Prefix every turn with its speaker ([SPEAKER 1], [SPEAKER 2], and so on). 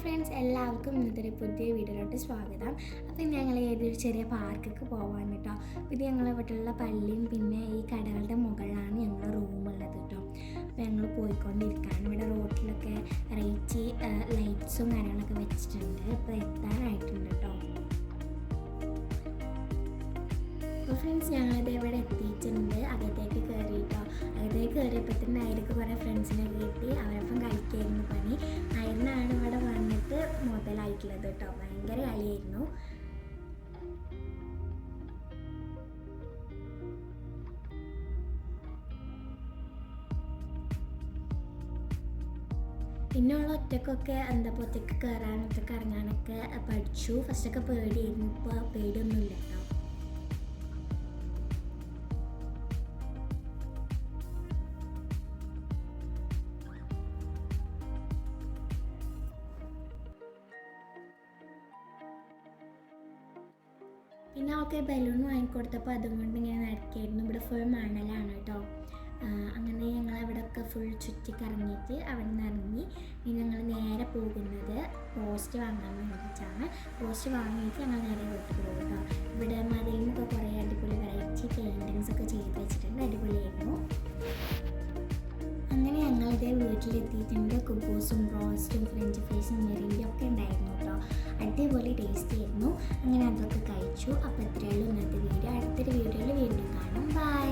[SPEAKER 1] Friends, എല്ലാവർക്കും ഇന്നത്തെ ഒരു പുതിയ വീഡിയോയിലോട്ട് സ്വാഗതം. അപ്പം ഞങ്ങൾ ഏതൊരു ചെറിയ പാർക്കൊക്കെ പോകാൻ കേട്ടോ. ഇത് ഞങ്ങൾ ഇവിടെയുള്ള പള്ളിയും പിന്നെ ഈ കടകളുടെ മുകളിലാണ് ഞങ്ങളുടെ റൂമുള്ളത് കേട്ടോ. അപ്പോൾ ഞങ്ങൾ പോയിക്കൊണ്ടിരിക്കുകയാണ്. ഇവിടെ റോഡിലൊക്കെ വെറൈറ്റി ലൈറ്റ്സും കാര്യങ്ങളൊക്കെ വെച്ചിട്ടുണ്ട്. അപ്പോൾ എത്താനായിട്ടുണ്ട് കേട്ടോ. അപ്പോൾ ഫ്രണ്ട്സ്, ഞങ്ങളിത് ഇവിടെ എത്തിയിട്ടുണ്ട്. അകത്തേക്ക് കയറിയിട്ടോ. അകത്തേക്ക് കയറിയപ്പോൾ തന്നെ ആയിരിക്കും കുറേ ഫ്രണ്ട്സിനെ കിട്ടി. അവരൊപ്പം കളിക്കായിരുന്നു പണി. അയറിനാണ് ഇവിടെ വന്നിട്ട് മുതലായിട്ടുള്ളത് കേട്ടോ. ഭയങ്കര കളിയായിരുന്നു. പിന്നെയുള്ള ഒറ്റക്കൊക്കെ ഒറ്റയ്ക്ക് കയറാനും ഒറ്റയ്ക്ക് ഇറങ്ങാനൊക്കെ പഠിച്ചു. ഫസ്റ്റൊക്കെ പേടിയായിരുന്നു. ഇപ്പോൾ പേടിയൊന്നുമില്ല കേട്ടോ. പിന്നെ അവൾക്ക് ബലൂൺ വാങ്ങിക്കൊടുത്തപ്പോൾ അതുകൊണ്ട് ഇങ്ങനെ നടക്കായിരുന്നു. ഇവിടെ ഫുൾ മണലാണ് കേട്ടോ. അങ്ങനെ ഞങ്ങൾ അവിടെയൊക്കെ ഫുൾ ചുറ്റിക്കറങ്ങിയിട്ട് അവിടെ നിന്ന് ഇറങ്ങി. പിന്നെ ഞങ്ങൾ നേരെ പോകുന്നത് പോസ്റ്റ് വാങ്ങാൻ വേണ്ടിയിട്ടാണ്. പോസ്റ്റ് വാങ്ങിയിട്ട് ഞങ്ങൾ നേരെ വീട്ടിൽ പോകും കേട്ടോ. ഇവിടെ മതിലിനൊക്കെ കുറേ അടിപൊളി വെറൈറ്റി പെയിൻറ്റിങ്സ് ഒക്കെ ചെയ്ത് വെച്ചിട്ടുണ്ട്. അടിപൊളിയായിരുന്നു. അങ്ങനെ ഞങ്ങളിതേ വീട്ടിലെത്തിയിട്ടുണ്ട്. കുബൂസും റോസ്റ്റും ഫ്രഞ്ച് ഫ്രൈസും മെറിൻഡും ഒക്കെ ഉണ്ടായിരുന്നു കേട്ടോ. അടിപൊളി ടേസ്റ്റ് ആയിരുന്നു. അങ്ങനെ അതൊക്കെ കഴിച്ചു. അപ്പോൾ ഇത്രയുള്ളൂ ഇന്നത്തെ വീഡിയോ. അടുത്തൊരു വീഡിയോയിൽ വീണ്ടും കാണാം. ബൈ.